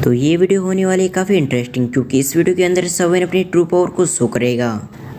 तो ये वीडियो होने वाली है काफ़ी इंटरेस्टिंग, क्योंकि इस वीडियो के अंदर सवन अपनी ट्रू पावर को शो करेगा।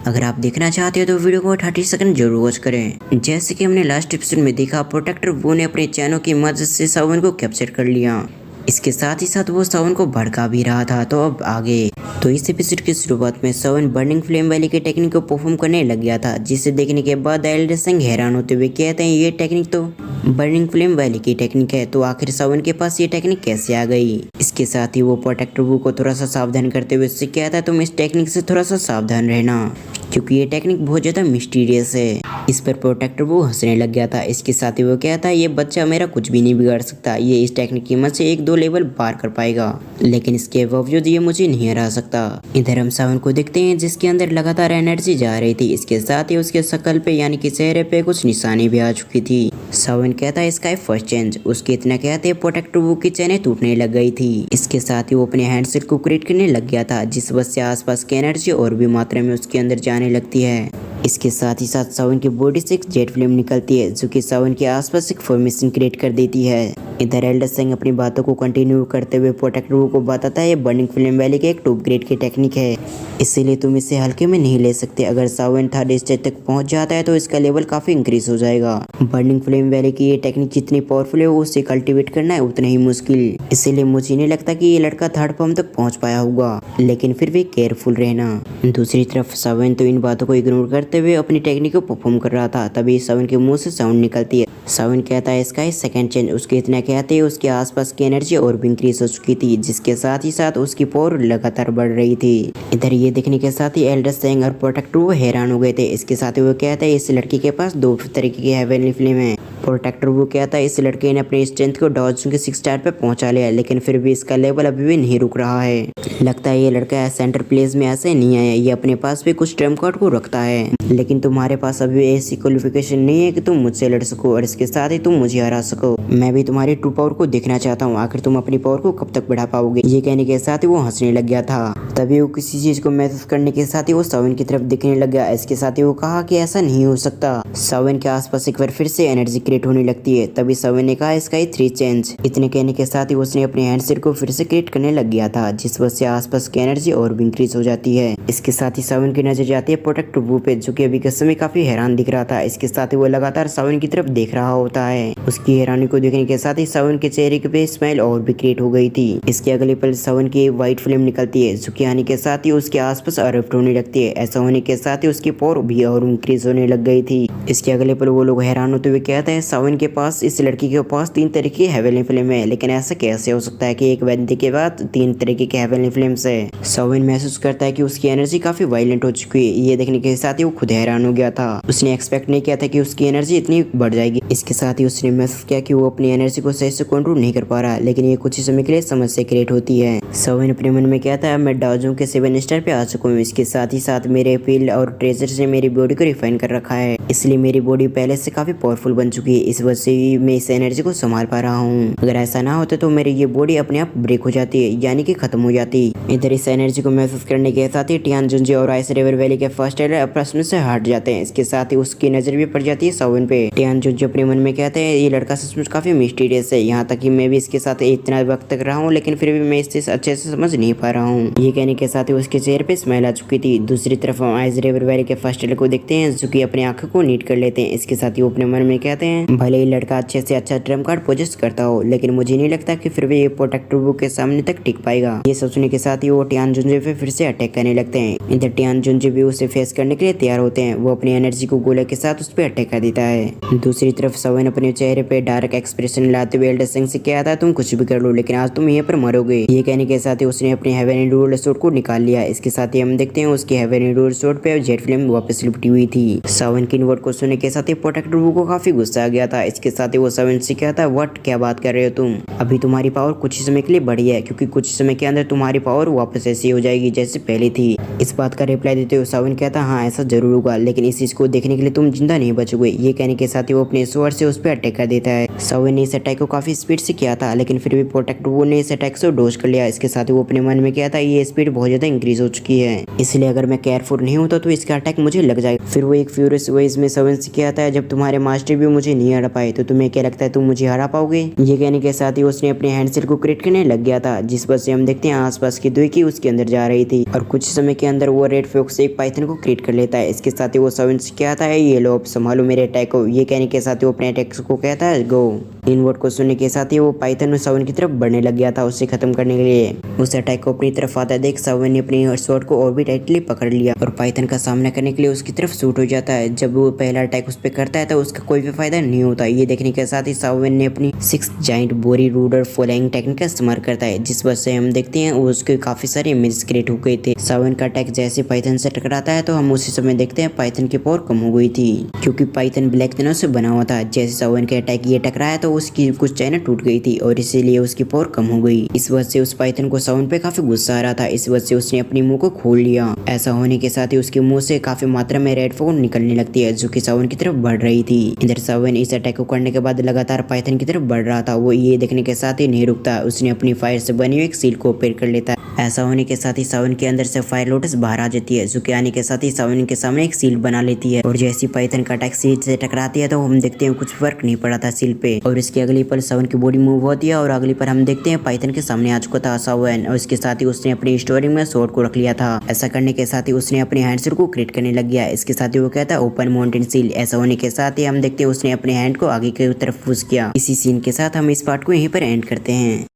अगर आप देखना चाहते हो तो वीडियो को 30 सेकंड जरूर वॉच करें। जैसे कि हमने लास्ट एपिसोड में देखा, प्रोटेक्टर वो ने अपने चैनों की मदद से सवन को कैप्चर कर लिया। इसके साथ ही साथ वो सवन को भड़का भी रहा था। तो अब आगे तो इस एपिसोड की शुरुआत में सवन बर्निंग फ्लेम वैली के टेक्निक को परफॉर्म करने लग गया था, जिसे देखने के बाद एल्डर सिंह हैरान होते हुए कहते हैं ये टेक्निक तो बर्निंग फ्लेम वैली की टेक्निक है, तो आखिर सवन के पास ये टेक्निक कैसे आ गई। इसके साथ ही वो प्रोटेक्टर वो को थोड़ा सा सावधान करते हुए उससे कहता है तुम इस टेक्निक से थोड़ा सा सावधान रहना, क्योंकि ये टेक्निक बहुत ज्यादा मिस्टीरियस है। इस पर प्रोटेक्टर वो हंसने लग गया था। इसके साथ ही वो कहता है ये बच्चा मेरा कुछ भी नहीं बिगाड़ सकता, ये इस टेक्निक की मदद से 1-2 लेवल पार कर पाएगा, लेकिन इसके बावजूद ये मुझे नहीं हरा सकता। इधर हम सवन को देखते हैं जिसके अंदर लगातार एनर्जी जा रही थी। इसके साथ ही उसके शकल पे यानी कि चेहरे पे कुछ निशानी भी आ चुकी थी। सवन कहता है इसका फर्स्ट चेंज। उसके इतना कहते प्रोटेक्टर वो की चैनें टूटने लग गई थी। इसके साथ ही वो अपने हैंडसेट को क्रिएट करने लग गया था, जिस वजह से आसपास की एनर्जी और भी मात्रा में उसके अंदर जाने लगती है। इसके साथ ही साथ सवन की बॉडी से एक जेट फ्लेम निकलती है, जो कि सवन के आसपास एक फॉर्मेशन क्रिएट कर देती है। इधर एल्डर सिंह अपनी बातों को कंटिन्यू करते हुए प्रोटेक्टर को बताता है ये बर्निंग फ्लेम वैली के एक टॉप ग्रेड की टेक्निक है, इसीलिए तुम इसे हल्के में नहीं ले सकते। अगर सवन 3rd स्टेज तक पहुंच जाता है तो इसका लेवल काफी इंक्रीज हो जाएगा। बर्निंग फ्लेम वैली की ये टेक्निक जितनी पावरफुल है उसे कल्टीवेट करना है उतना ही मुश्किल, इसीलिए मुझे नहीं लगता कि ये लड़का 3rd फॉर्म तक पहुंच पाया होगा, लेकिन फिर भी केयरफुल रहना। दूसरी तरफ सवन तो इन बातों को इग्नोर करते हुए अपनी टेक्निक को परफॉर्म कर रहा था। तभी सवन के मुंह से साउंड निकलती है। सवन कहता है इसका सेकंड चेंज। उसके इतना कहते हैं उसके आसपास की एनर्जी और भी इंक्रीज हो चुकी थी, जिसके साथ ही साथ उसकी पावर लगातार बढ़ रही थी। इधर ये देखने के साथ ही एल्डर सिंह और प्रोटेक्टर वो हैरान हो गए थे। इसके साथ ही वो कहता है इस लड़की के पास 2 तरीके की हेवनली फ्लेम है। प्रोटेक्टर वो कहता है इस लड़के ने अपने स्ट्रेंथ को डॉज के 6 स्टार पे पहुंचा लिया, लेकिन फिर भी इसका लेवल अभी भी नहीं रुक रहा है। लगता है ये लड़का सेंटर प्लेस में ऐसे नहीं आया, ये अपने पास भी कुछ ट्रम्प कार्ड को रखता है, लेकिन तुम्हारे पास अभी ऐसी क्वालिफिकेशन नहीं है कि तुम मुझसे लड़ सको और इसके साथ ही तुम मुझे हरा सको। मैं भी तुम्हारी ट्रू पावर को देखना चाहता हूँ, आखिर तुम अपनी पावर को कब तक बढ़ा पाओगे। ये कहने के साथ ही वो हंसने लग गया था। तभी वो किसी चीज को महसूस करने के साथ ही वो सवन की तरफ दिखने लग गया। इसके साथ ही वो कहा कि ऐसा नहीं हो सकता। सवन के आसपास एक बार फिर से एनर्जी क्रिएट होने लगती है। तभी सवन ने कहा इसका 3 चेंज। इतने कहने के साथ ही उसने अपने हैंडसेट को फिर से क्रिएट करने लग गया था, जिस वजह से आसपास की एनर्जी और भी इंक्रीज हो जाती है। इसके साथ ही सवन की नजर जाती है प्रोटेक्टर वो पे, जो कि अभी के समय काफी हैरान दिख रहा था। इसके साथ ही वो लगातार सवन की तरफ देख रहा होता है। उसकी हैरानी को देखने के साथ ही सवन के चेहरे पे स्माइल और भी क्रिएट हो गई थी। इसके अगले पल सवन की व्हाइट फ्लेम निकलती है, जो कि आने के साथ ही उसके आसपास अरप्ट होने लगती है। ऐसा होने के साथ ही उसकी पावर भी और इंक्रीज होने लग गई थी। इसके अगले पल वो लोग हैरान होते हुए कहते हैं सवन के पास, इस लड़की के पास 3 तरह की हेवनली फ्लेम है, लेकिन ऐसा कैसे हो सकता है कि एक व्यक्ति के बाद 3 तरीके के हेवनली फ्लेम्स है। सवन महसूस करता है कि उसकी एनर्जी काफी वायलेंट हो चुकी है। ये देखने के साथ ही वो खुद हैरान हो गया था। उसने एक्सपेक्ट नहीं किया था कि उसकी एनर्जी इतनी बढ़ जाएगी। इसके साथ ही उसने महसूस किया कि वो अपनी एनर्जी को सही से कंट्रोल नहीं कर पा रहा, लेकिन ये कुछ ही समय के लिए समस्या क्रिएट होती है। सवन अपने मन में कहता है मैं डाउजों के 7 स्टार पे आ चुका हूँ। इसके साथ ही साथ मेरे फील्ड और ट्रेजर से मेरी बॉडी को रिफाइन कर रखा है, इसलिए मेरी बॉडी पहले से काफी पावरफुल बन चुकी है। इस वजह से ही मैं इस एनर्जी को संभाल पा रहा हूँ। अगर ऐसा ना होता तो मेरी ये बॉडी अपने आप ब्रेक हो जाती है, यानी कि खत्म हो जाती। इधर इस एनर्जी को महसूस करने के साथ ही टियान जुंजी और आइस रिवर वैली के फर्स्ट एयर प्रश्न से हट जाते हैं। इसके साथ ही उसकी नजर भी पड़ जाती है सवन पे। टियान जुंजी अपने मन में कहते हैं ये लड़का सचमुच काफी मिस्टीरियस है, यहाँ तक कि मैं भी इसके साथ इतना वक्त तक रहा हूँ, लेकिन फिर भी मैं इसे अच्छे से समझ नहीं पा रहा हूँ। ये कहने के साथ ही उसके चेहरे पे स्माइल आ चुकी थी। दूसरी तरफ हम आइस रिवर वैली के फर्स्ट एयर को देखते हैं, जो कि अपने आंखों को नीट कर लेते हैं। इसके साथ ही वो अपने मन में कहते हैं भले ही लड़का अच्छे से अच्छा ट्रम्प कार्ड पोजेस करता हो, लेकिन मुझे नहीं लगता कि फिर भी ये प्रोटेक्टर वो के सामने तक टिक पाएगा। ये सोचने के साथ ही वो टियान जुंजे पे फिर से अटैक करने लगते हैं। इधर टियान जुंजे भी उसे फेस करने के लिए तैयार होते हैं। वो अपनी एनर्जी को गोले के साथ उस पर अटैक कर देता है। दूसरी तरफ सवन अपने चेहरे पे डार्क एक्सप्रेशन लाते हुए एल्डर सिंह से कहता है तुम कुछ भी कर लो, लेकिन आज तुम यहीं पर मरोगे। ये कहने के साथ ही उसने अपने हेवनली रूल्ड स्वॉर्ड को निकाल लिया। इसके साथ ही हम देखते हैं उसकी हेवनली रूल्ड स्वॉर्ड पे जेट फ्लेम वापस लिपटी हुई थी। सवन की वर्ड को सुनने के साथ ही प्रोटेक्टर वो को काफी गुस्सा आ गया था। इसके साथ ही वो सवन से कहता है व्हाट, क्या बात कर रहे हो तुम? अभी तुम्हारी पावर कुछ ही समय के लिए बढ़ी है, क्योंकि कुछ समय के अंदर तुम्हारी पावर वापस ऐसी हो जाएगी जैसे पहले थी। इस बात का रिप्लाई देते हुए सवन कहता हाँ ऐसा जरूर होगा, लेकिन इस चीज को देखने के लिए तुम जिंदा नहीं बचोगे। ये कहने के साथ ही वो अपने स्वॉर्ड से उस पर अटैक कर देता है। सवन ने इस अटैक को काफी स्पीड से किया था, लेकिन फिर भी प्रोटेक्टर वो ने इस अटैक से डोज कर लिया। इसके साथ ही वो अपने मन में कहता है ये स्पीड बहुत ज्यादा इंक्रीज हो चुकी है, इसलिए अगर मैं केयरफुल नहीं होता तो इसका अटैक मुझे लग जाएगा। फिर वो एक फ्यूरियस वॉइस में सवन से कहता है जब तुम्हारे मास्टर भी मुझे नहीं हरा पाए तो तुम्हें क्या लगता है तुम मुझे हरा पाओगे। ये कहने के साथ ही उसने अपने हैंडसेल को क्रिएट करने लग गया था, जिस वजह से हम देखते हैं आसपास की दुई की उसके अंदर जा रही थी और कुछ समय के अंदर वो रेड फॉक्स एक पाइथन को क्रिएट कर लेता है। इसके साथ ही वो सावन से कहता है ये लो संभालो मेरे अटैक को। ये कहने के साथ ही वो अपने अटैक को कहता है गो। इन वर्ड को सुनने के साथ ही वो पाइथन सावन की तरफ बढ़ने लग गया था उसे खत्म करने के लिए। उस अटैक को अपनी तरफ आता देख सावन ने अपनी स्वॉर्ड को और भी टाइटली पकड़ लिया और पाइथन का सामना करने के लिए उसकी तरफ शूट हो जाता है। जब वो पहला अटैक उस पर करता है तो उसका कोई भी फायदा नहीं होता। ये देखने के साथ ही सावन ने अपनी 6 जाइंट बोरी रूडर फॉलोइंग टेक्निक का इस्तेमाल करता है, जिस वजह से हम देखते हैं उसके काफी सारे इमेज क्रिएट हो गए थे। सावन का अटैक जैसे पाइथन से टकराता है तो हम उसी समय देखते हैं पाइथन की पावर कम हो गई थी, क्योंकि पाइथन ब्लैक तनों से बना हुआ था। जैसे सावन के अटैक ये टकराया तो उसकी कुछ चाइना टूट गई थी और इसीलिए उसकी पावर कम हो गई। इस वजह से उस पाइथन को सावन पे काफी गुस्सा आ रहा था, इस वजह से उसने अपने मुंह को खोल लिया। ऐसा होने के साथ ही उसके मुंह से काफी मात्रा में रेड फॉग निकलने लगती है जो कि सावन की तरफ बढ़ रही थी। इधर सावन इस अटैक को करने के बाद लगातार पाइथन की तरफ बढ़ रहा था। वो ये देखने के साथ ही नहीं रुकता, उसने अपनी फायर से बनी हुई एक सील को ओपन कर लेता है। ऐसा होने के साथ ही सावन के अंदर से फायर लोटस बाहर आ जाती है, जो कि आने के साथ ही सावन के सामने एक सील बना लेती है और जैसी पाइथन का अटैक सील से टकराती है तो हम देखते हैं कुछ फर्क नहीं पड़ा था सील पे। और इसकी अगली पल सावन की बॉडी मूव होती है और अगली पर हम देखते हैं पाइथन के सामने आ चुका था सावन और इसके साथ ही उसने अपनी स्टोरी में स्वॉर्ड को रख लिया था। ऐसा करने के साथ ही उसने अपने हैंडसेल को क्रिएट करने लग गया। इसके साथ ही वो कहता है ओपन माउंटेन सील। ऐसा होने के साथ ही हम देखते हैं उसने अपने हैंड को आगे की तरफ पुश किया। इसी सीन के साथ हम इस पार्ट को यहीं पर एंड करते हैं।